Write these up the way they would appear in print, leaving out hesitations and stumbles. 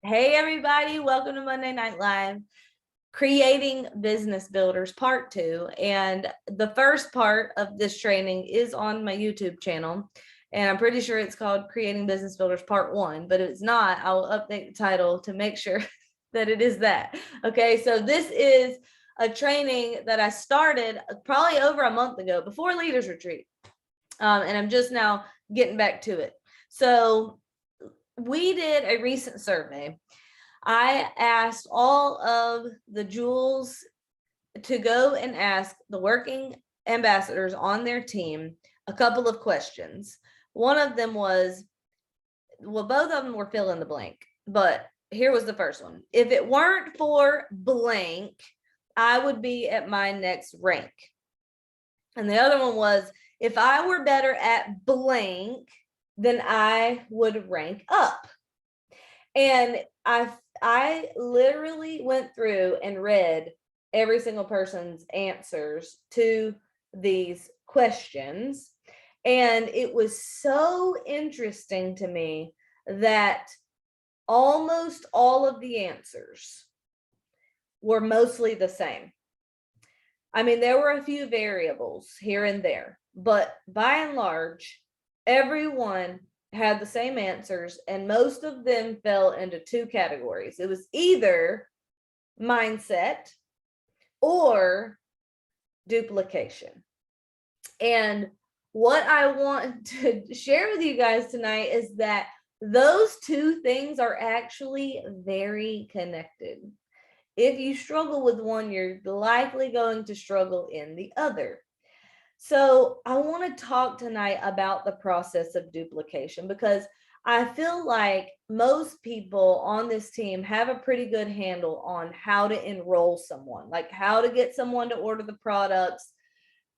Hey everybody, welcome to Monday Night Live, Creating Business Builders Part 2. And the first part of this training is on my YouTube channel. And I'm pretty sure it's called Creating Business Builders Part 1. But if it's not, I will update the title to make sure that it is that. Okay, so this is a training that I started probably over a month ago before Leaders Retreat. And I'm just now getting back to it. So we did a recent survey. I asked all of the jewels to go and ask the working ambassadors on their team a couple of questions. One of them was, well, both of them were fill in the blank, but here was the first one. If it weren't for blank, I would be at my next rank. And the other one was, if I were better at blank, then I would rank up. And I literally went through and read every single person's answers to these questions. And it was so interesting to me that almost all of the answers were mostly the same. I mean, there were a few variables here and there, but by and large, everyone had the same answers, and most of them fell into two categories. It was either mindset or duplication. And what I want to share with you guys tonight is that those two things are actually very connected. If you struggle with one, you're likely going to struggle in the other. So I want to talk tonight about the process of duplication, because I feel like most people on this team have a pretty good handle on how to enroll someone, like how to get someone to order the products.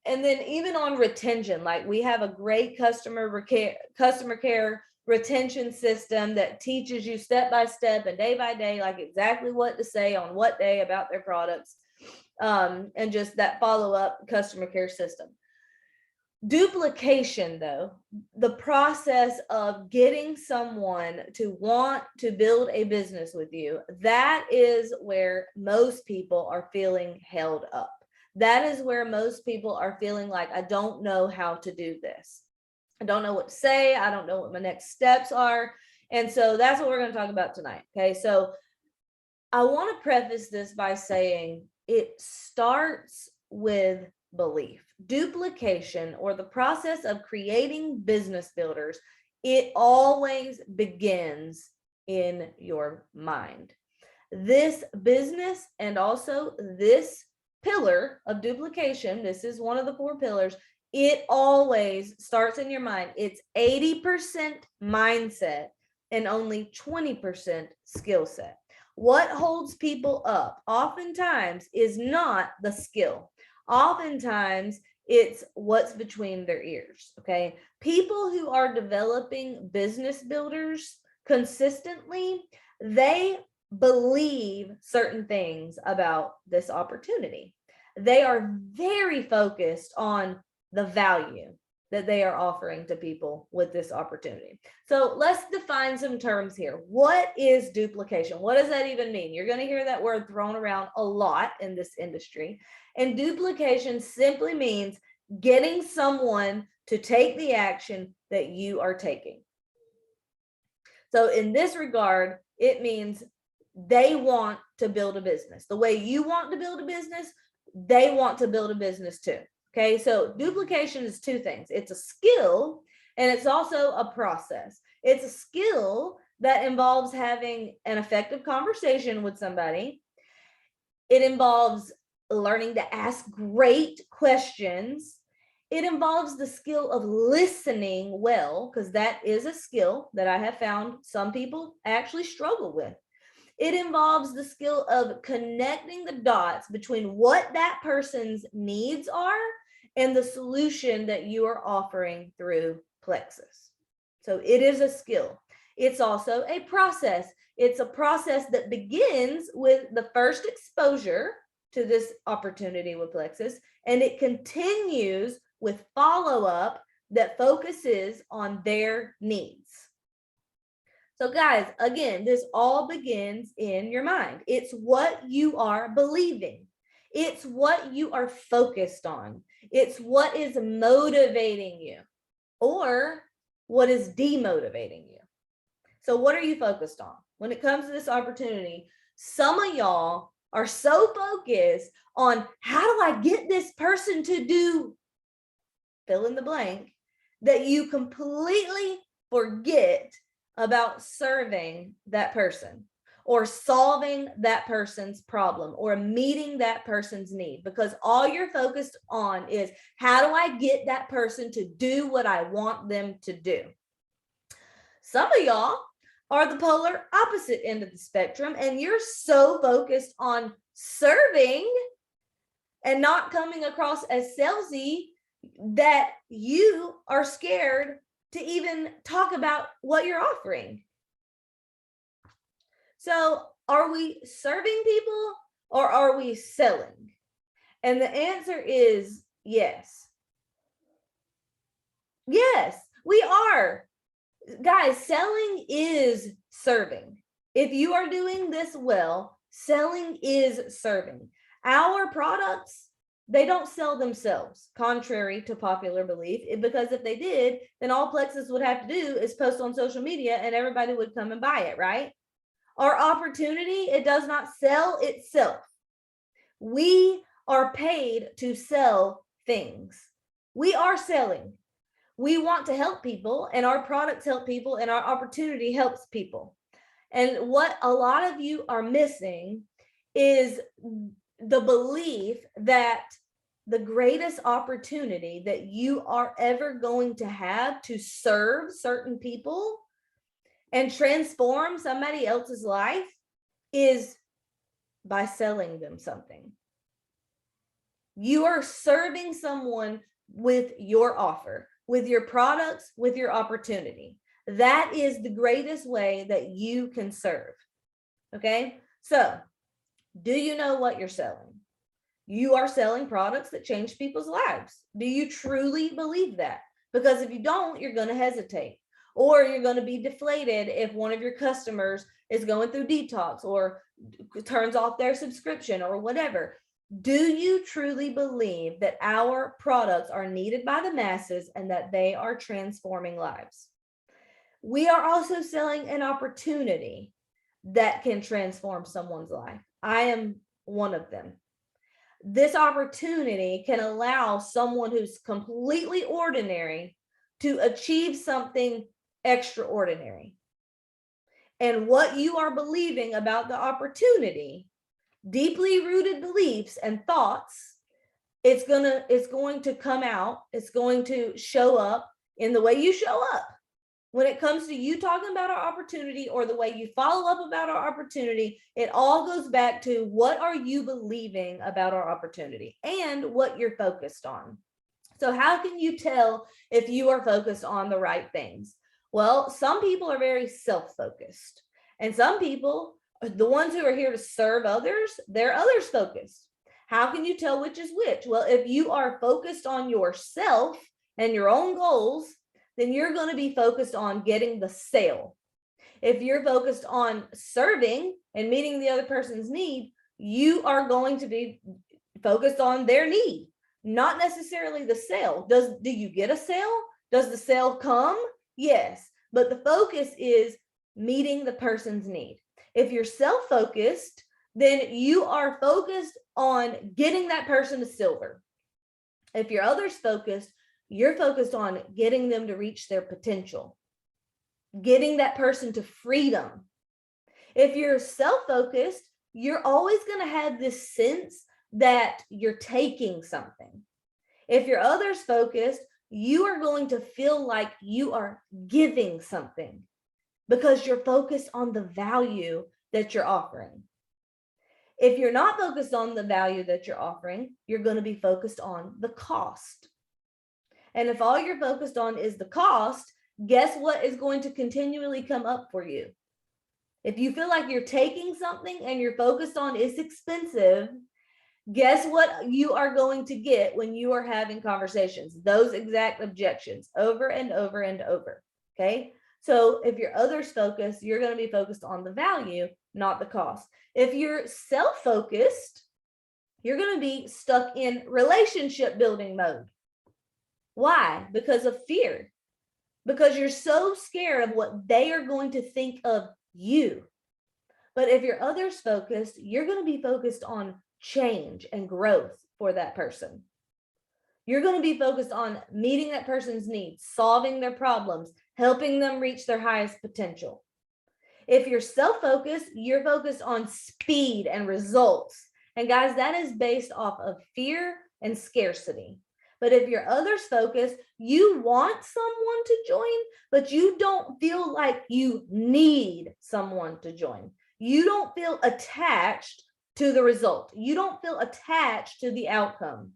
And then even on retention, like we have a great customer care retention system that teaches you step by step and day by day, like exactly what to say on what day about their products, and just that follow-up customer care system. Duplication, though, the process of getting someone to want to build a business with you, that is where most people are feeling held up. That is where most people are feeling like, I don't know how to do this. I don't know what to say. I don't know what my next steps are. And so that's what we're going to talk about tonight. Okay, so I want to preface this by saying it starts with belief. Duplication, or the process of creating business builders, it always begins in your mind. This business and also this pillar of duplication, this is one of the 4 pillars, it always starts in your mind. It's 80% mindset and only 20% skill set. What holds people up oftentimes is not the skill. Oftentimes it's what's between their ears. Okay, people who are developing business builders consistently, they believe certain things about this opportunity. They are very focused on the value that they are offering to people with this opportunity. So let's define some terms here. What is duplication? What does that even mean? You're going to hear that word thrown around a lot in this industry. And duplication simply means getting someone to take the action that you are taking. So in this regard, it means they want to build a business. The way you want to build a business, they want to build a business too. Okay, so duplication is 2 things. It's a skill, and it's also a process. It's a skill that involves having an effective conversation with somebody. It involves learning to ask great questions. It involves the skill of listening well, because that is a skill that I have found some people actually struggle with. It involves the skill of connecting the dots between what that person's needs are and the solution that you are offering through Plexus. So it is a skill. It's also a process. It's a process that begins with the first exposure to this opportunity with Plexus, and it continues with follow-up that focuses on their needs. So guys, again, this all begins in your mind. It's what you are believing. It's what you are focused on. It's what is motivating you or what is demotivating you. So what are you focused on? When it comes to this opportunity, some of y'all are so focused on how do I get this person to do fill in the blank that you completely forget about serving that person or solving that person's problem or meeting that person's need, because all you're focused on is how do I get that person to do what I want them to do. Some of y'all are the polar opposite end of the spectrum, and you're so focused on serving and not coming across as salesy that you are scared to even talk about what you're offering. So are we serving people or are we selling? And the answer is yes. Yes, we are. Guys, selling is serving. If you are doing this well, selling is serving. Our products, they don't sell themselves, contrary to popular belief, because if they did, then all Plexus would have to do is post on social media and everybody would come and buy it, right? Our opportunity, it does not sell itself. We are paid to sell things. We are selling. We want to help people, and our products help people, and our opportunity helps people. And what a lot of you are missing is the belief that the greatest opportunity that you are ever going to have to serve certain people and transform somebody else's life is by selling them something. You are serving someone with your offer, with your products, with your opportunity. That is the greatest way that you can serve. Okay, so do you know what you're selling? You are selling products that change people's lives. Do you truly believe that? Because if you don't, you're going to hesitate, or you're going to be deflated if one of your customers is going through detox or turns off their subscription or whatever. Do you truly believe that our products are needed by the masses and that they are transforming lives? We are also selling an opportunity that can transform someone's life. I am one of them. This opportunity can allow someone who's completely ordinary to achieve something extraordinary. And what you are believing about the opportunity, deeply rooted beliefs and thoughts, it's going to come out, it's going to show up in the way you show up. When it comes to you talking about our opportunity or the way you follow up about our opportunity, it all goes back to what are you believing about our opportunity and what you're focused on. So how can you tell if you are focused on the right things? Well, some people are very self-focused, and some people, the ones who are here to serve others, they're others focused. How can you tell which is which? Well, if you are focused on yourself and your own goals, then you're going to be focused on getting the sale. If you're focused on serving and meeting the other person's need, you are going to be focused on their need, not necessarily the sale. Do you get a sale? Does the sale come? Yes, but the focus is meeting the person's need. If you're self-focused, then you are focused on getting that person to silver. If you're others focused, you're focused on getting them to reach their potential, getting that person to freedom. If you're self-focused, you're always going to have this sense that you're taking something. If you're others focused, you are going to feel like you are giving something because you're focused on the value that you're offering. If you're not focused on the value that you're offering, you're going to be focused on the cost. And if all you're focused on is the cost, guess what is going to continually come up for you? If you feel like you're taking something and you're focused on it's expensive, guess what you are going to get when you are having conversations? Those exact objections over and over and over. Okay. So if you're others focused, you're going to be focused on the value, not the cost. If you're self-focused, you're going to be stuck in relationship building mode. Why? Because of fear. Because you're so scared of what they are going to think of you. But if you're others focused, you're going to be focused on change and growth for that person. You're going to be focused on meeting that person's needs, solving their problems, helping them reach their highest potential. If you're self-focused, you're focused on speed and results. And guys, that is based off of fear and scarcity. But if you're others focused, you want someone to join, but you don't feel like you need someone to join. You don't feel attached to the result. You don't feel attached to the outcome.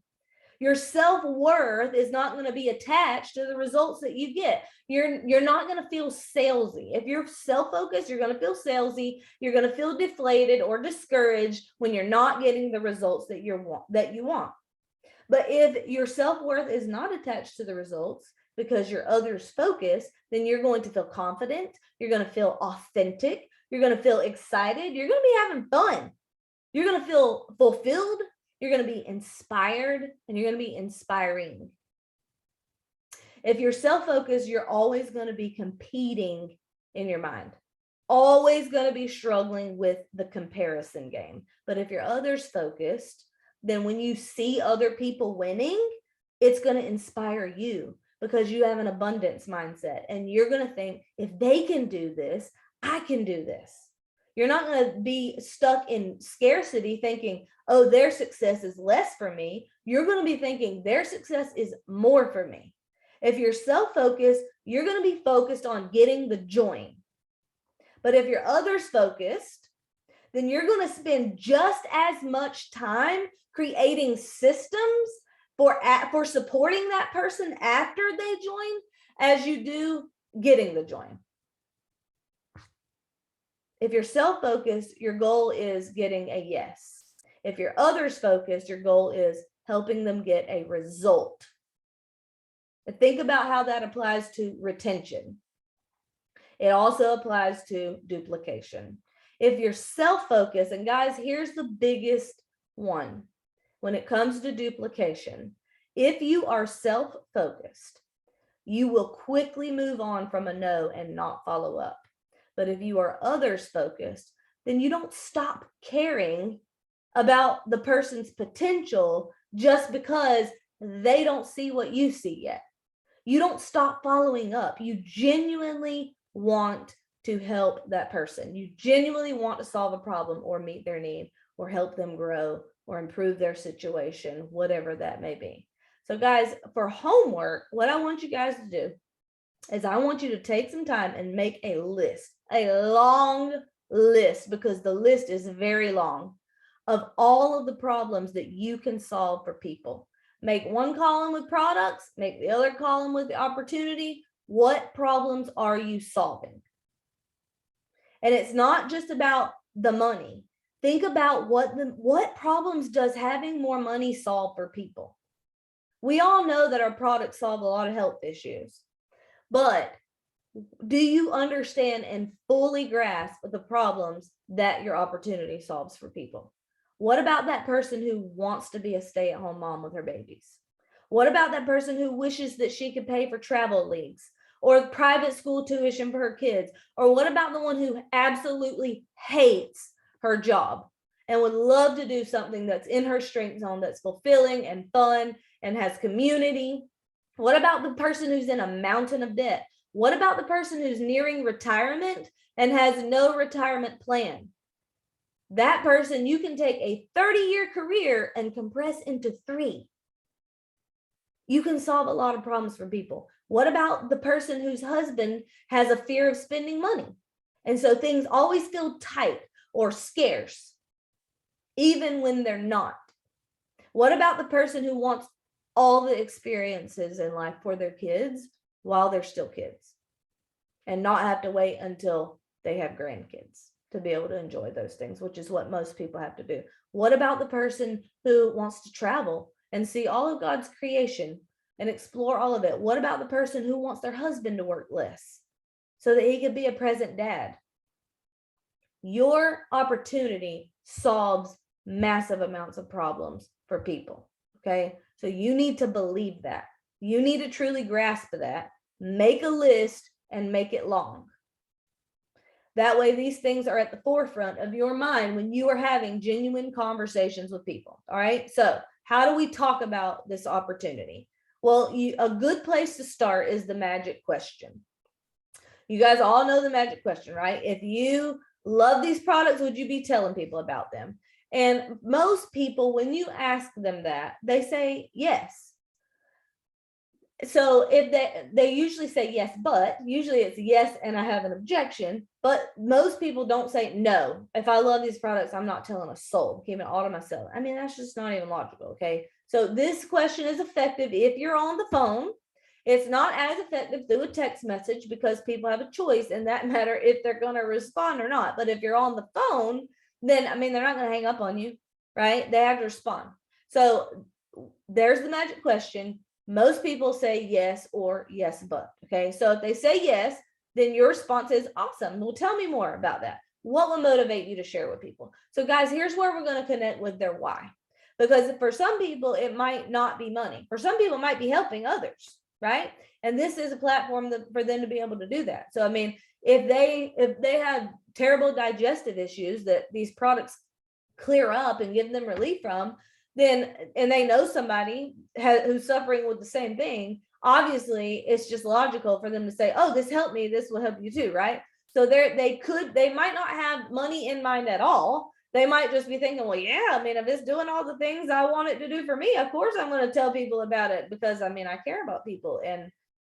Your self-worth is not going to be attached to the results that you get. You're not going to feel salesy. If you're self-focused, you're going to feel salesy. You're going to feel deflated or discouraged when you're not getting the results that you want. But if your self-worth is not attached to the results because you're others focused, then you're going to feel confident. You're going to feel authentic. You're going to feel excited. You're going to be having fun. You're going to feel fulfilled. You're going to be inspired, and you're going to be inspiring. If you're self-focused, you're always going to be competing in your mind, always going to be struggling with the comparison game. But if you're others focused, then when you see other people winning, it's going to inspire you because you have an abundance mindset, and you're going to think, if they can do this, I can do this. You're not going to be stuck in scarcity thinking, oh, their success is less for me. You're going to be thinking their success is more for me. If you're self-focused, you're going to be focused on getting the join. But if you're others focused, then you're going to spend just as much time creating systems for supporting that person after they join as you do getting the join. If you're self-focused, your goal is getting a yes. If you're others focused, your goal is helping them get a result. But think about how that applies to retention. It also applies to duplication. If you're self-focused, and guys, here's the biggest one when it comes to duplication. If you are self-focused, you will quickly move on from a no and not follow up. But if you are others focused, then you don't stop caring about the person's potential just because they don't see what you see yet. You don't stop following up. You genuinely want to help that person. You genuinely want to solve a problem or meet their need or help them grow or improve their situation, whatever that may be. So guys, for homework, what I want you guys to do is I want you to take some time and make a list, a long list, because the list is very long, of all of the problems that you can solve for people. Make one column with products, make the other column with the opportunity. What problems are you solving? And it's not just about the money. Think about what problems does having more money solve for people? We all know that our products solve a lot of health issues, but do you understand and fully grasp the problems that your opportunity solves for people? What about that person who wants to be a stay-at-home mom with her babies? What about that person who wishes that she could pay for travel leagues or private school tuition for her kids? Or what about the one who absolutely hates her job and would love to do something that's in her strength zone, that's fulfilling and fun and has community? What about the person who's in a mountain of debt? What about the person who's nearing retirement and has no retirement plan? That person, you can take a 30-year career and compress into 3. You can solve a lot of problems for people. What about the person whose husband has a fear of spending money? And so things always feel tight or scarce, even when they're not. What about the person who wants all the experiences in life for their kids while they're still kids and not have to wait until they have grandkids to be able to enjoy those things, which is what most people have to do? What about the person who wants to travel and see all of God's creation and explore all of it? What about the person who wants their husband to work less so that he could be a present dad. Your opportunity solves massive amounts of problems for people. Okay. So you need to believe that. You need to truly grasp that. Make a list and make it long. That way, these things are at the forefront of your mind when you are having genuine conversations with people. All right. So, how do we talk about this opportunity? Well, a good place to start is the magic question. You guys all know the magic question, right? If you love these products, would you be telling people about them? And most people, when you ask them that, they say yes. So if they usually say yes, but usually it's yes and I have an objection, but most people don't say no. If I love these products, I'm not telling a soul, I'm keeping it all to myself. I mean, that's just not even logical. Okay. So this question is effective if you're on the phone. It's not as effective through a text message because people have a choice in that matter if they're going to respond or not. But if you're on the phone, then I mean, they're not going to hang up on you, right? They have to respond. So there's the magic question. Most people say yes or yes, but. Okay. So if they say yes, then your response is awesome. Well, tell me more about that. What will motivate you to share with people? So, guys, here's where we're going to connect with their why. Because for some people, it might not be money. For some people, it might be helping others, right? And this is a platform for them to be able to do that. So, I mean, if they have terrible digestive issues that these products clear up and give them relief from, then, and they know somebody who's suffering with the same thing, obviously it's just logical for them to say, oh, this helped me, this will help you too, right? So they might not have money in mind at all. They might just be thinking, well, yeah, I mean, if it's doing all the things I want it to do for me, of course I'm going to tell people about it because I mean, I care about people and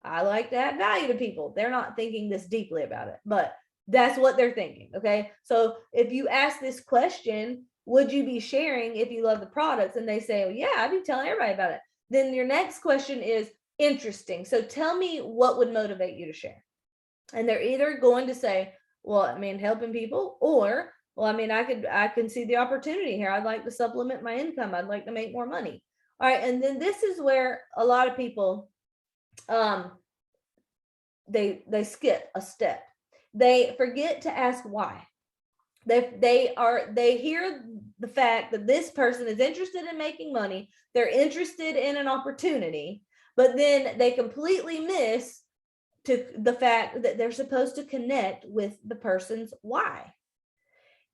I like to add value to people. They're not thinking this deeply about it, but that's what they're thinking. Okay. So if you ask this question, would you be sharing if you love the products? And they say, oh, yeah, I'd be telling everybody about it. Then your next question is interesting. So tell me what would motivate you to share. And they're either going to say, well, I mean, helping people, or, well, I mean, I can see the opportunity here. I'd like to supplement my income. I'd like to make more money. All right. And then this is where a lot of people, they skip a step. They forget to ask why. They hear the fact that this person is interested in making money, they're interested in an opportunity, but then they completely miss to the fact that they're supposed to connect with the person's why.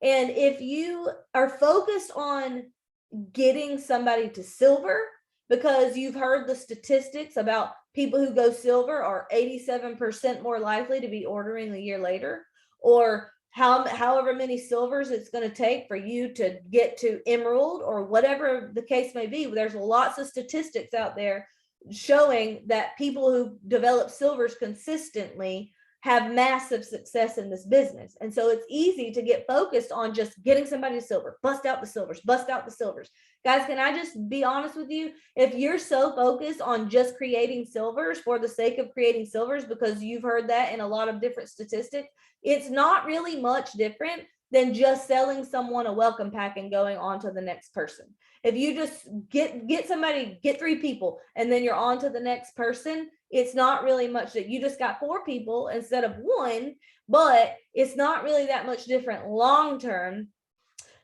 And if you are focused on getting somebody to silver because you've heard the statistics about people who go silver are 87% more likely to be ordering a year later, or however many silvers it's going to take for you to get to emerald, or whatever the case may be. There's lots of statistics out there showing that people who develop silvers consistently have massive success in this business. And so it's easy to get focused on just getting somebody to silver, bust out the silvers. Guys, can I just be honest with you? If you're so focused on just creating silvers for the sake of creating silvers, because you've heard that in a lot of different statistics, it's not really much different than just selling someone a welcome pack and going on to the next person. If you just get somebody, get 3 people, and then you're on to the next person, it's not really much that you just got 4 people instead of 1, but it's not really that much different long-term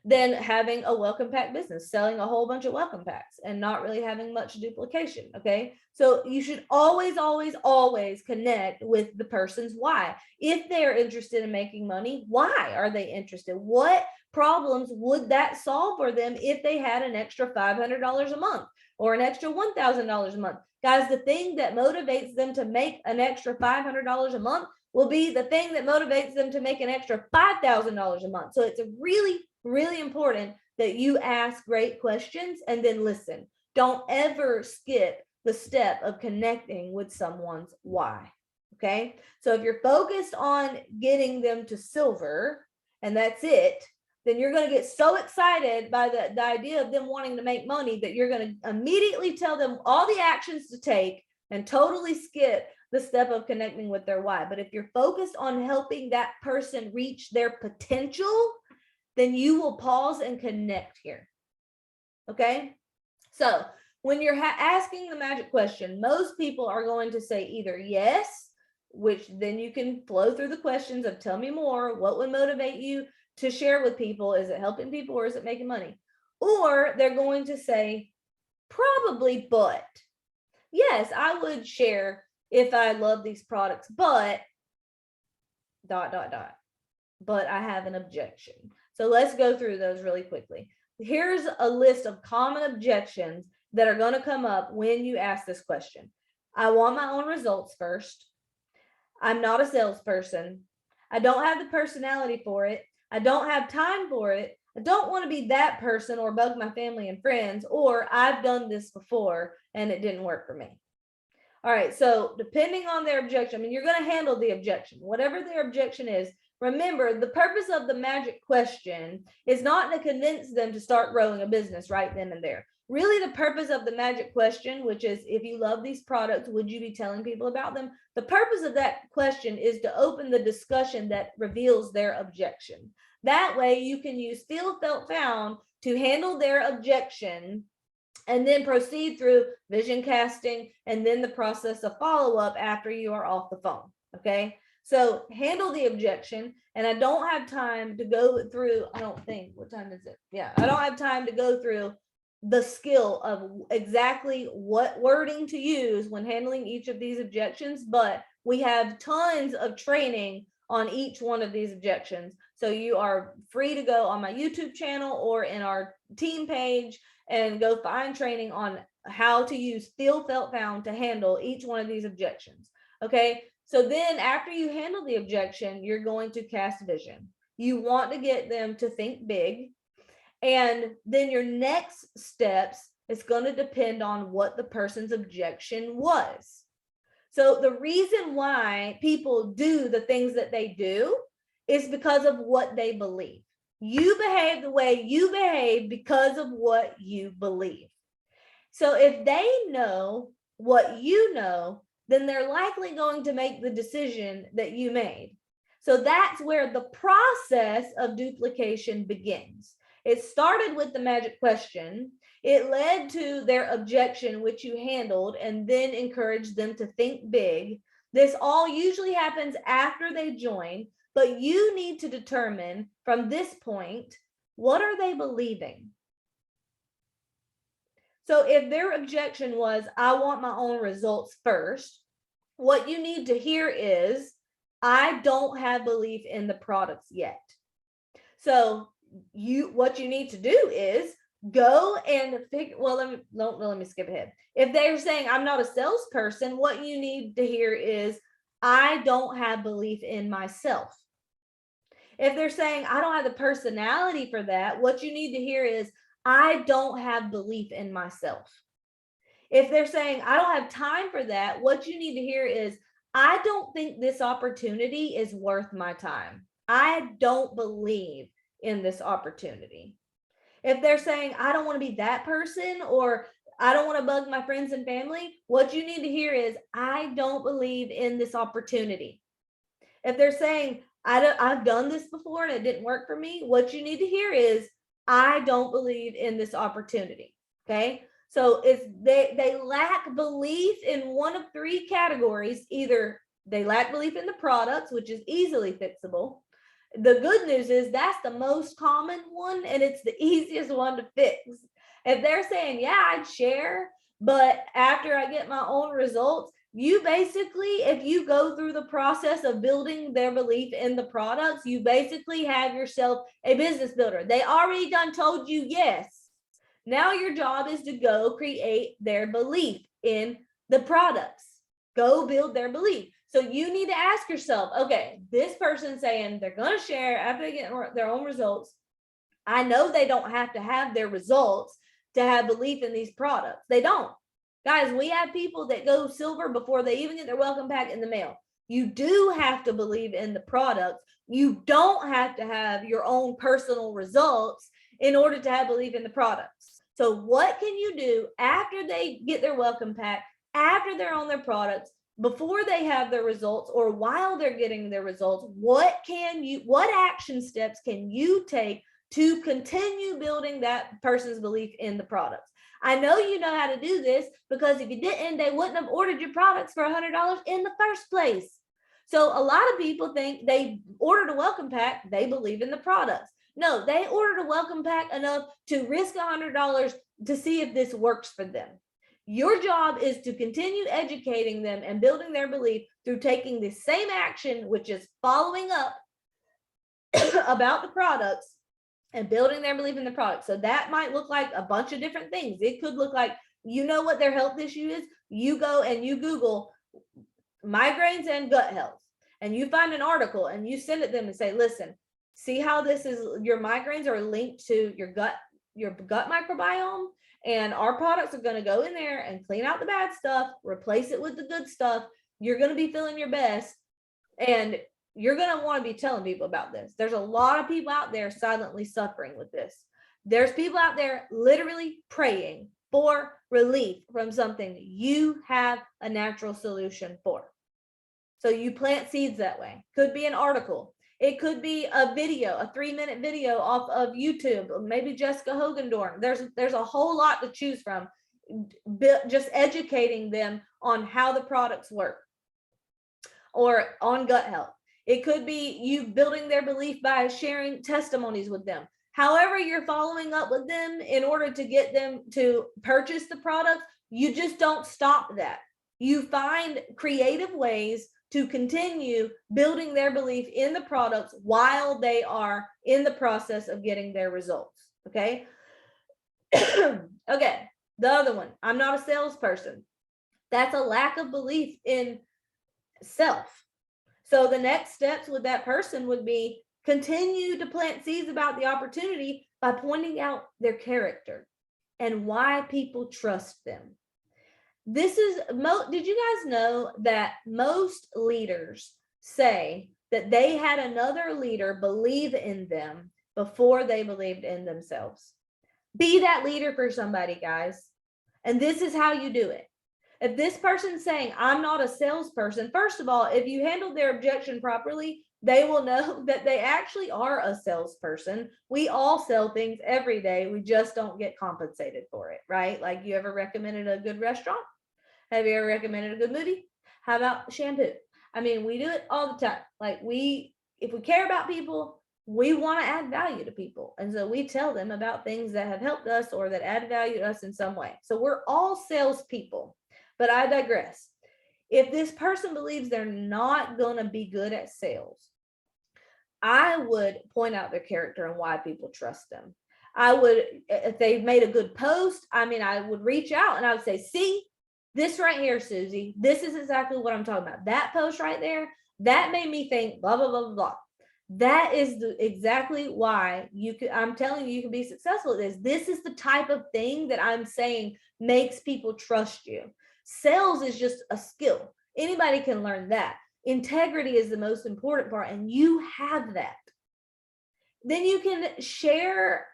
than having a welcome pack business, selling a whole bunch of welcome packs and not really having much duplication. Okay. So you should always, always, always connect with the person's why. If they're interested in making money, why are they interested? What problems would that solve for them if they had an extra $500 a month or an extra $1,000 a month? Guys, the thing that motivates them to make an extra $500 a month will be the thing that motivates them to make an extra $5,000 a month. So it's really important that you ask great questions and then listen. Don't ever skip the step of connecting with someone's why. Okay. So if you're focused on getting them to silver and that's it, then you're going to get so excited by the idea of them wanting to make money that you're going to immediately tell them all the actions to take and totally skip the step of connecting with their why. But if you're focused on helping that person reach their potential, then you will pause and connect here. Okay. So when you're asking the magic question, most people are going to say either yes, which then you can flow through the questions of tell me more, what would motivate you to share with people? Is it helping people or is it making money? Or they're going to say, probably, but yes, I would share if I love these products, but ... But I have an objection. So let's go through those really quickly. Here's a list of common objections that are going to come up when you ask this question. I want my own results first. I'm not a salesperson. I don't have the personality for it. I don't have time for it. I don't want to be that person or bug my family and friends, or I've done this before and it didn't work for me. All right, so depending on their objection, I mean, you're going to handle the objection, whatever their objection is. Remember, the purpose of the magic question is not to convince them to start growing a business right then and there. Really, the purpose of the magic question, which is, if you love these products, would you be telling people about them? The purpose of that question is to open the discussion that reveals their objection. That way, you can use feel, felt, found to handle their objection and then proceed through vision casting and then the process of follow-up after you are off the phone. Okay, so handle the objection. And I don't have time to go through, I don't think, what time is it? Yeah, I don't have time to go through the skill of exactly what wording to use when handling each of these objections, but we have tons of training on each one of these objections. So you are free to go on my YouTube channel or in our team page and go find training on how to use feel, felt, found to handle each one of these objections. Okay, so then after you handle the objection, you're going to cast vision. You want to get them to think big. And then your next steps is going to depend on what the person's objection was. So the reason why people do the things that they do is because of what they believe. You behave the way you behave because of what you believe. So if they know what you know, then they're likely going to make the decision that you made. So that's where the process of duplication begins. It started with the magic question. It led to their objection, which you handled, and then encouraged them to think big. This all usually happens after they join, but you need to determine from this point, what are they believing? So if their objection was, I want my own results first, what you need to hear is, I don't have belief in the products yet. So what you need to do is go and figure, well, let me skip ahead. If they're saying, I'm not a salesperson, what you need to hear is, I don't have belief in myself. If they're saying, I don't have the personality for that, what you need to hear is, I don't have belief in myself. If they're saying, I don't have time for that, what you need to hear is, I don't think this opportunity is worth my time. I don't believe in this opportunity. If they're saying, I don't want to be that person, or I don't want to bug my friends and family, what you need to hear is, I don't believe in this opportunity. If they're saying, I've done this before and it didn't work for me, what you need to hear is, I don't believe in this opportunity. Okay, so if they lack belief in one of three categories, either they lack belief in the products, which is easily fixable. The good news is that's the most common one and it's the easiest one to fix. If they're saying, yeah, I'd share, but after I get my own results, you basically, if you go through the process of building their belief in the products, you basically have yourself a business builder. They already done told you yes. Now your job is to go create their belief in the products. Go build their belief. So you need to ask yourself, okay, this person's saying they're going to share after they get their own results. I know they don't have to have their results to have belief in these products. They don't. Guys, we have people that go silver before they even get their welcome pack in the mail. You do have to believe in the products. You don't have to have your own personal results in order to have belief in the products. So what can you do after they get their welcome pack, after they're on their products, before they have their results, or while they're getting their results? What action steps can you take to continue building that person's belief in the products? I know you know how to do this, because if you didn't, they wouldn't have ordered your products for $100 in the first place. So a lot of people think they ordered a welcome pack, they believe in the products. No, they ordered a welcome pack enough to risk $100 to see if this works for them. Your job is to continue educating them and building their belief through taking the same action, which is following up about the products and building their belief in the product. So that might look like a bunch of different things. It could look like, you know what their health issue is? You go and you Google migraines and gut health, and you find an article and you send it them and say, listen, see how this is, your migraines are linked to your gut microbiome, and our products are going to go in there and clean out the bad stuff, replace it with the good stuff. You're going to be feeling your best, and you're going to want to be telling people about this. There's a lot of people out there silently suffering with this. There's people out there literally praying for relief from something you have a natural solution for. So you plant seeds that way. Could be an article. It could be a video, a 3-minute video off of YouTube, maybe Jessica Hogendorn. There's a whole lot to choose from. Just educating them on how the products work, or on gut health. It could be you building their belief by sharing testimonies with them. However you're following up with them in order to get them to purchase the product, you just don't stop that. You find creative ways to continue building their belief in the products while they are in the process of getting their results. Okay. Okay. The other one, I'm not a salesperson. That's a lack of belief in self. So the next steps with that person would be continue to plant seeds about the opportunity by pointing out their character and why people trust them. This is, did you guys know that most leaders say that they had another leader believe in them before they believed in themselves? Be that leader for somebody, guys. And this is how you do it. If this person's saying, I'm not a salesperson, first of all, if you handle their objection properly, they will know that they actually are a salesperson. We all sell things every day. We just don't get compensated for it, right? Like, you ever recommended a good restaurant? Have you ever recommended a good movie? How about shampoo? I mean, we do it all the time. Like, if we care about people, we want to add value to people. And so we tell them about things that have helped us or that add value to us in some way. So we're all salespeople, but I digress. If this person believes they're not going to be good at sales, I would point out their character and why people trust them. I would, if they've made a good post, I would reach out and I would say, see, this right here, Susie, this is exactly what I'm talking about. That post right there, that made me think blah, blah, blah, blah. That is exactly why I'm telling you, you can be successful at this. This is the type of thing that I'm saying makes people trust you. Sales is just a skill. Anybody can learn that. Integrity is the most important part, and you have that. Then you can share.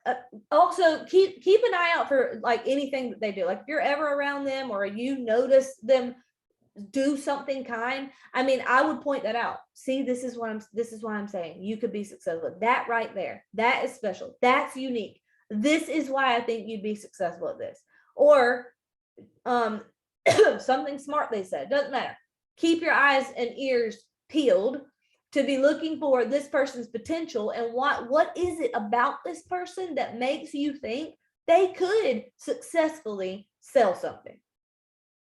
Also, keep an eye out for like anything that they do. Like, if you're ever around them or you notice them do something kind, I would point that out. See, this is what I'm saying. You could be successful. That right there, that is special. That's unique. This is why I think you'd be successful at this. Or something smart they said. Doesn't matter. Keep your eyes and ears peeled to be looking for this person's potential and what is it about this person that makes you think they could successfully sell something.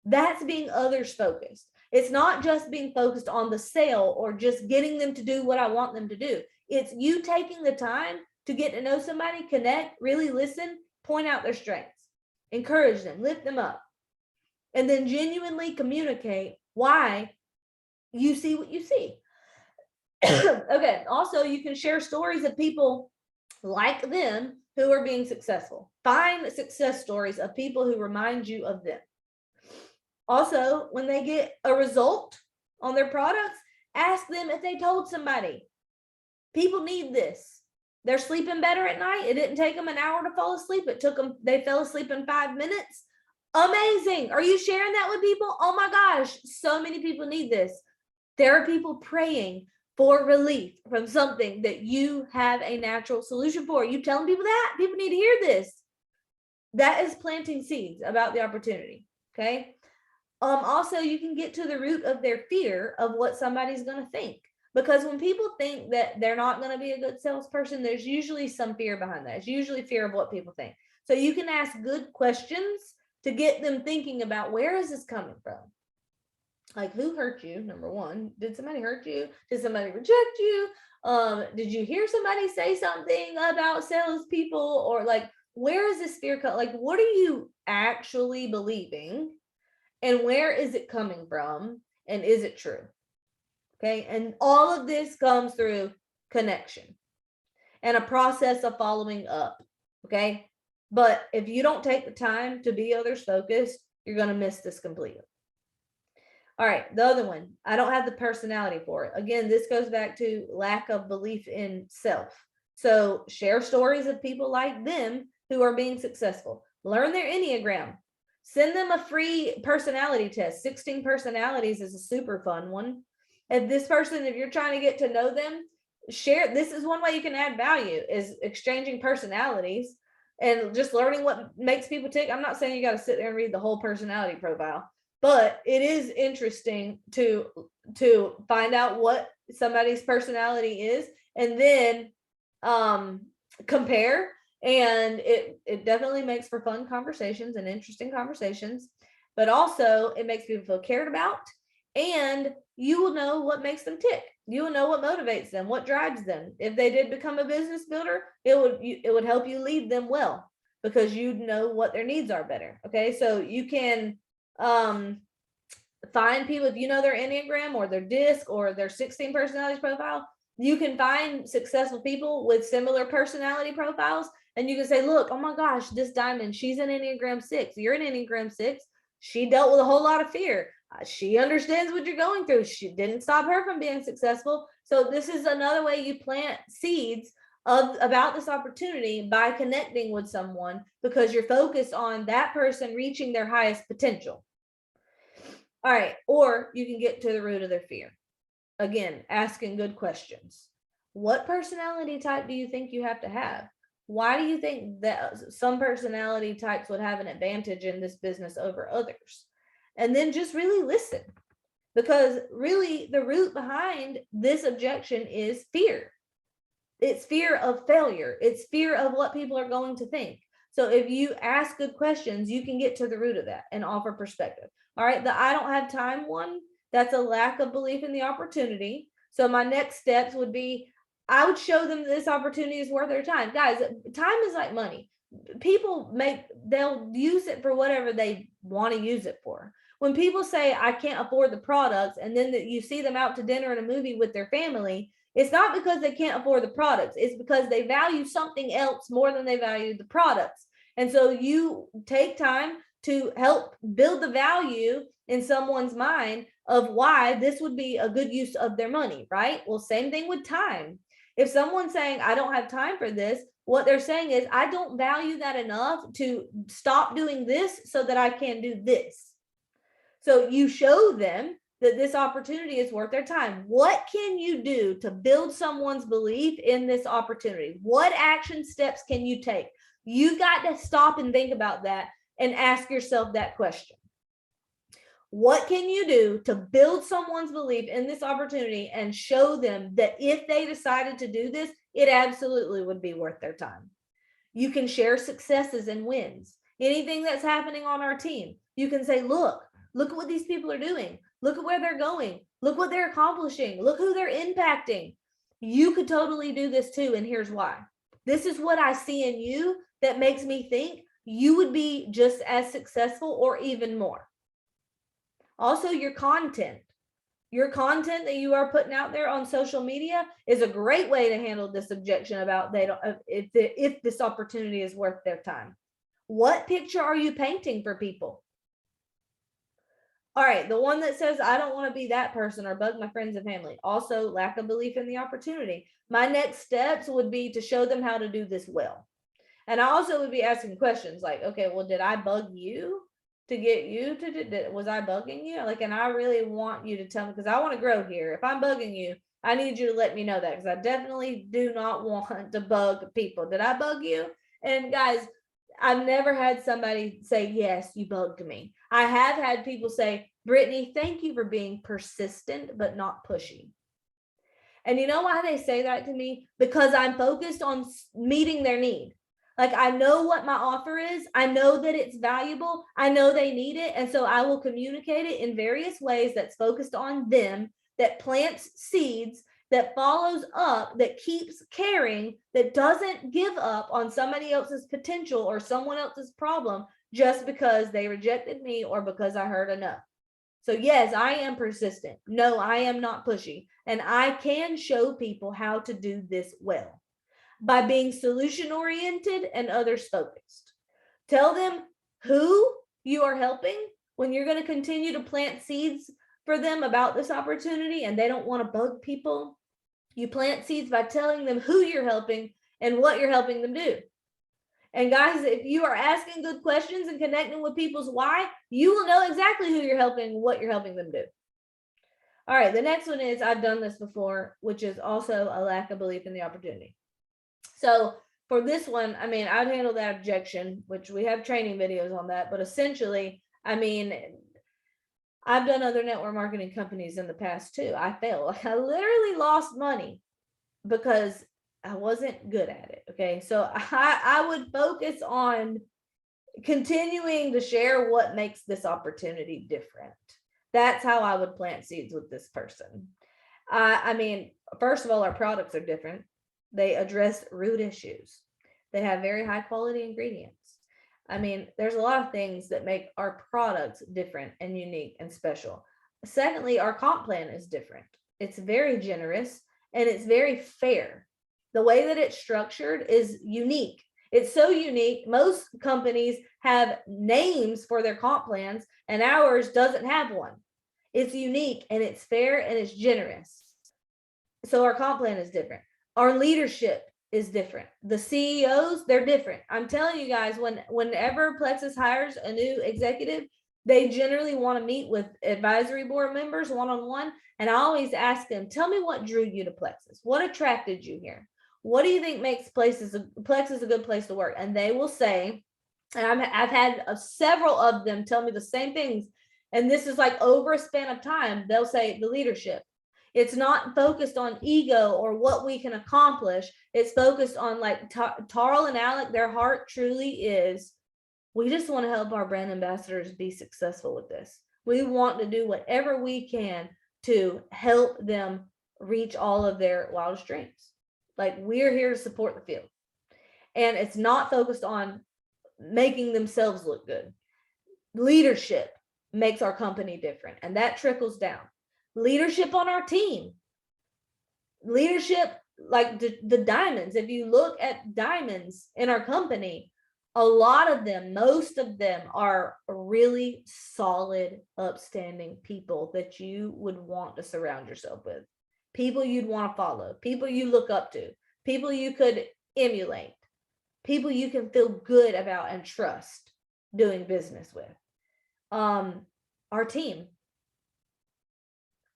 That's being others focused. It's not just being focused on the sale or just getting them to do what I want them to do. It's you taking the time to get to know somebody, connect, really listen, point out their strengths, encourage them, lift them up, and then genuinely communicate why you see what you see. Okay. Also, you can share stories of people like them who are being successful. Find success stories of people who remind you of them. Also, when they get a result on their products, ask them if they told somebody. People need this. They're sleeping better at night. It didn't take them an hour to fall asleep. They fell asleep in 5 minutes. Amazing. Are you sharing that with people? Oh my gosh, so many people need this. There are people praying for relief from something that you have a natural solution for. You telling people that? People need to hear this. That is planting seeds about the opportunity. Okay. Also, you can get to the root of their fear of what somebody's going to think. Because when people think that they're not going to be a good salesperson, there's usually some fear behind that. It's usually fear of what people think. So you can ask good questions to get them thinking about, where is this coming from? Like, who hurt you? Number one, did somebody hurt you? Did somebody reject you? Did you hear somebody say something about salespeople? Or like, where is this fear like, what are you actually believing? And where is it coming from? And is it true? Okay. And all of this comes through connection and a process of following up. Okay. But if you don't take the time to be others focused, you're going to miss this completely. All right. The other one, I don't have the personality for it. Again, this goes back to lack of belief in self. So share stories of people like them who are being successful. Learn their Enneagram. Send them a free personality test. 16 personalities is a super fun one. If you're trying to get to know them, share. This is one way you can add value, is exchanging personalities and just learning what makes people tick. I'm not saying you got to sit there and read the whole personality profile, but it is interesting to find out what somebody's personality is, and then compare. And it definitely makes for fun conversations and interesting conversations, but also it makes people feel cared about, and you will know what makes them tick. You will know what motivates them, what drives them. If they did become a business builder, it would help you lead them well, because you know what their needs are better. Okay, so you can find people, if you know their Enneagram or their DISC or their 16 personalities profile, you can find successful people with similar personality profiles, and you can say, look, oh my gosh, this Diamond, she's an Enneagram 6. You're an Enneagram 6. She dealt with a whole lot of fear. She understands what you're going through. She didn't stop her from being successful. So this is another way you plant seeds about this opportunity, by connecting with someone, because you're focused on that person reaching their highest potential. All right. Or you can get to the root of their fear. Again, asking good questions. What personality type do you think you have to have? Why do you think that some personality types would have an advantage in this business over others? And then just really listen, because really the root behind this objection is fear. It's fear of failure. It's fear of what people are going to think. So if you ask good questions, you can get to the root of that and offer perspective. All right. The I don't have time one, that's a lack of belief in the opportunity. So my next steps would be, I would show them this opportunity is worth their time. Guys, time is like money. They'll use it for whatever they want to use it for. When people say, I can't afford the products, and then you see them out to dinner and a movie with their family, it's not because they can't afford the products. It's because they value something else more than they value the products. And so you take time to help build the value in someone's mind of why this would be a good use of their money, right? Well, same thing with time. If someone's saying, I don't have time for this, what they're saying is, I don't value that enough to stop doing this so that I can do this. So you show them that this opportunity is worth their time. What can you do to build someone's belief in this opportunity? What action steps can you take? You've got to stop and think about that and ask yourself that question. What can you do to build someone's belief in this opportunity and show them that if they decided to do this, it absolutely would be worth their time? You can share successes and wins. Anything that's happening on our team, you can say, look at what these people are doing. Look at where they're going. Look what they're accomplishing. Look who they're impacting. You could totally do this too, and here's why. This is what I see in you that makes me think you would be just as successful or even more. Also, your content that you are putting out there on social media is a great way to handle this objection about if this opportunity is worth their time. What picture are you painting for people? All right, the one that says, I don't want to be that person or bug my friends and family. Also, lack of belief in the opportunity. My next steps would be to show them how to do this well. And I also would be asking questions like, okay, well, did I bug you to get you to, was I bugging you? Like, and I really want you to tell me, because I want to grow here. If I'm bugging you, I need you to let me know that, because I definitely do not want to bug people. Did I bug you? And guys, I've never had somebody say, yes, you bugged me. I have had people say, Brittany, thank you for being persistent, but not pushy. And you know why they say that to me? Because I'm focused on meeting their need. Like, I know what my offer is. I know that it's valuable. I know they need it. And so I will communicate it in various ways that's focused on them, that plants seeds, that follows up, that keeps caring, that doesn't give up on somebody else's potential or someone else's problem just because they rejected me or because I heard enough. So yes, I am persistent. No, I am not pushy. And I can show people how to do this well by being solution oriented and others focused. Tell them who you are helping when you're going to continue to plant seeds for them about this opportunity and they don't want to bug people. You plant seeds by telling them who you're helping and what you're helping them do. And guys, if you are asking good questions and connecting with people's why, you will know exactly who you're helping, what you're helping them do. All right, the next one is, I've done this before, which is also a lack of belief in the opportunity. So for this one, I mean, I'd handle that objection, which we have training videos on that, but essentially, I mean, I've done other network marketing companies in the past too. I failed. Like, I literally lost money because I wasn't good at it. Okay. So I would focus on continuing to share what makes this opportunity different. That's how I would plant seeds with this person. I mean, first of all, our products are different. They address root issues. They have very high quality ingredients. I mean, there's a lot of things that make our products different and unique and special. Secondly, our comp plan is different. It's very generous and it's very fair. The way that it's structured is unique. It's so unique. Most companies have names for their comp plans and ours doesn't have one. It's unique and it's fair and it's generous. So our comp plan is different. Our leadership is different. The CEOs, they're different. I'm telling you guys, whenever Plexus hires a new executive, they generally want to meet with advisory board members one-on-one. And I always ask them, tell me what drew you to Plexus? What attracted you here? What do you think makes Plexus a good place to work? And they will say, and I've had several of them tell me the same things. And this is like over a span of time, they'll say the leadership. It's not focused on ego or what we can accomplish. It's focused on, like Tarl and Alec, their heart truly is, we just want to help our brand ambassadors be successful with this. We want to do whatever we can to help them reach all of their wildest dreams. Like, we're here to support the field. And it's not focused on making themselves look good. Leadership makes our company different, and that trickles down. Leadership on our team. Leadership, like the diamonds. If you look at diamonds in our company, a lot of them, most of them are really solid, upstanding people that you would want to surround yourself with. People you'd want to follow, people you look up to, people you could emulate, people you can feel good about and trust doing business with. Our team.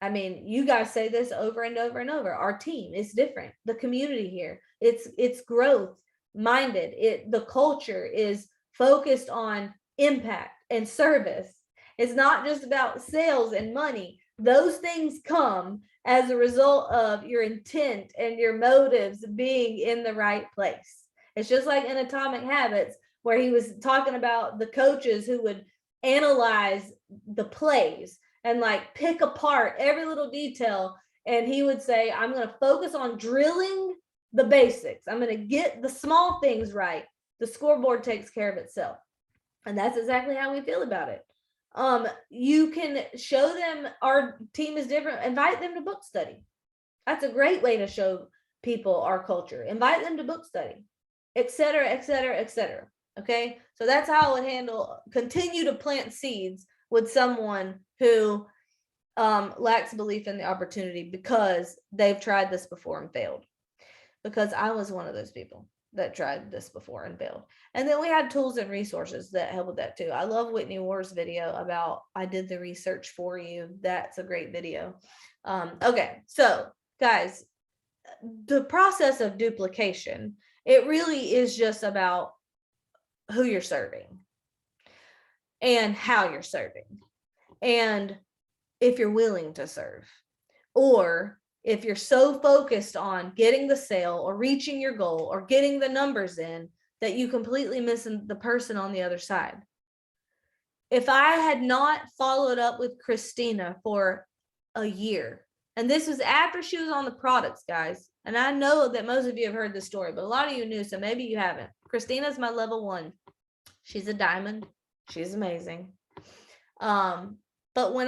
I mean, you guys say this over and over and over. Our team is different. The community here, it's growth minded. The culture is focused on impact and service. It's not just about sales and money. Those things come as a result of your intent and your motives being in the right place. It's just like in Atomic Habits, where he was talking about the coaches who would analyze the plays and like pick apart every little detail. And he would say, I'm going to focus on drilling the basics. I'm going to get the small things right. The scoreboard takes care of itself. And that's exactly how we feel about it. You can show them our team is different. Invite them to book study. That's a great way to show people our culture. Invite them to book study, et cetera, et cetera, et cetera. Okay. So that's how I would continue to plant seeds with someone who lacks belief in the opportunity because they've tried this before and failed. Because I was one of those people that tried this before and failed. And then we have tools and resources that help with that too. I love Whitney Ward's video about I did the research for you. That's a great video. Okay, so guys, the process of duplication, it really is just about who you're serving and how you're serving, and if you're willing to serve, or if you're so focused on getting the sale or reaching your goal or getting the numbers in that you completely miss the person on the other side. If I had not followed up with Christina for a year, and this was after she was on the products, guys, and I know that most of you have heard this story, but a lot of you knew, so maybe you haven't. Christina's my level 1. She's a diamond. She's amazing. But when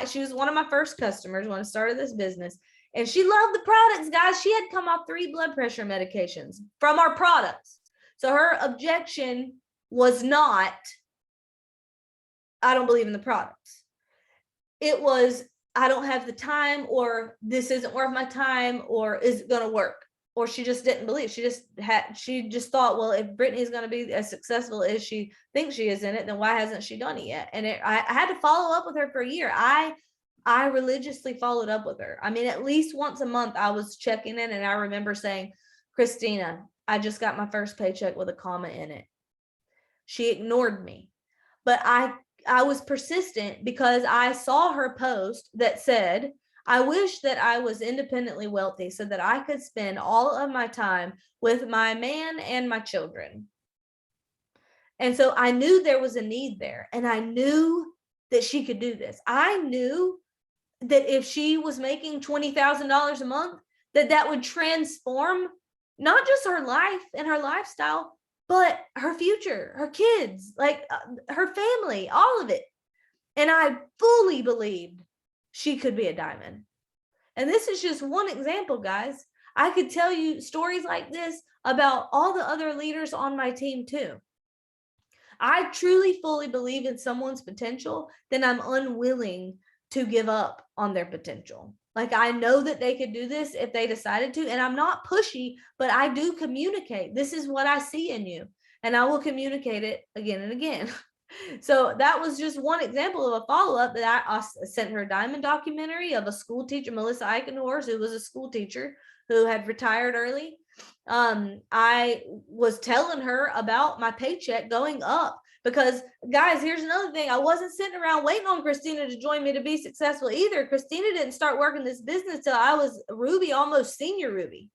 she was one of my first customers when I started this business, and she loved the products, guys. She had come off 3 blood pressure medications from our products. So her objection was not, I don't believe in the products. It was, I don't have the time, or this isn't worth my time, or is it going to work? Or she just didn't believe. She just thought, well, if Brittany's going to be as successful as she thinks she is in it, then why hasn't she done it yet? And I had to follow up with her for a year. I religiously followed up with her. I mean, at least once a month I was checking in, and I remember saying, Christina, I just got my first paycheck with a comma in it. She ignored me, but I was persistent because I saw her post that said, I wish that I was independently wealthy so that I could spend all of my time with my man and my children. And so I knew there was a need there, and I knew that she could do this. I knew that if she was making $20,000 a month, that would transform not just her life and her lifestyle, but her future, her kids, like her family, all of it. And I fully believed she could be a diamond. And this is just one example, guys. I could tell you stories like this about all the other leaders on my team too. I truly fully believe in someone's potential, then I'm unwilling to give up on their potential. Like, I know that they could do this if they decided to, and I'm not pushy, but I do communicate. This is what I see in you, and I will communicate it again and again. So that was just one example of a follow-up that I sent her a diamond documentary of a school teacher, Melissa Eichenhorst, who was a school teacher who had retired early. I was telling her about my paycheck going up because, guys, here's another thing. I wasn't sitting around waiting on Christina to join me to be successful either. Christina didn't start working this business till I was Ruby, almost senior Ruby.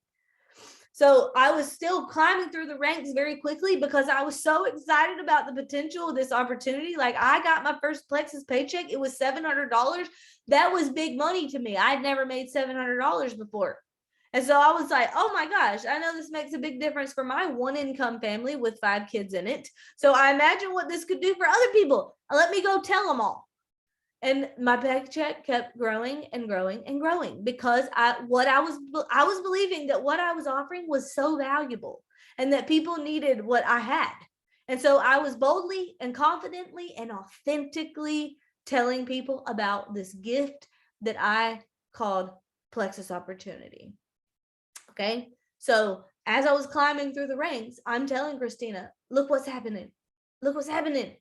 So I was still climbing through the ranks very quickly because I was so excited about the potential of this opportunity. Like, I got my first Plexus paycheck. It was $700. That was big money to me. I'd never made $700 before. And so I was like, oh my gosh, I know this makes a big difference for my 1-income family with 5 kids in it. So I imagine what this could do for other people. Let me go tell them all. And my paycheck kept growing and growing and growing because I was believing that what I was offering was so valuable and that people needed what I had. And so I was boldly and confidently and authentically telling people about this gift that I called Plexus Opportunity. Okay. So as I was climbing through the ranks, I'm telling Christina, look what's happening. Look what's happening.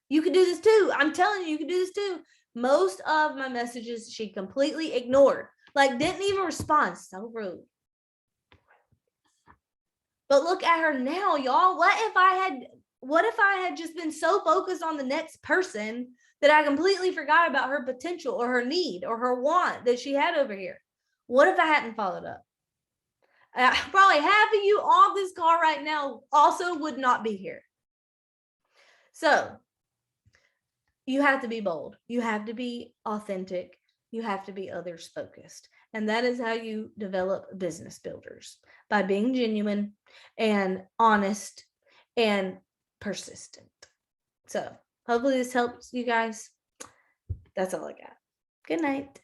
You can do this too. I'm telling you, you can do this too. Most of my messages she completely ignored, like didn't even respond. So rude. But look at her now, y'all. What if I had just been so focused on the next person that I completely forgot about her potential or her need or her want that she had over here? What if I hadn't followed up? Probably half of you on this call right now also would not be here. So you have to be bold. You have to be authentic. You have to be others focused. And that is how you develop business builders, by being genuine and honest and persistent. So hopefully this helps you guys. That's all I got. Good night.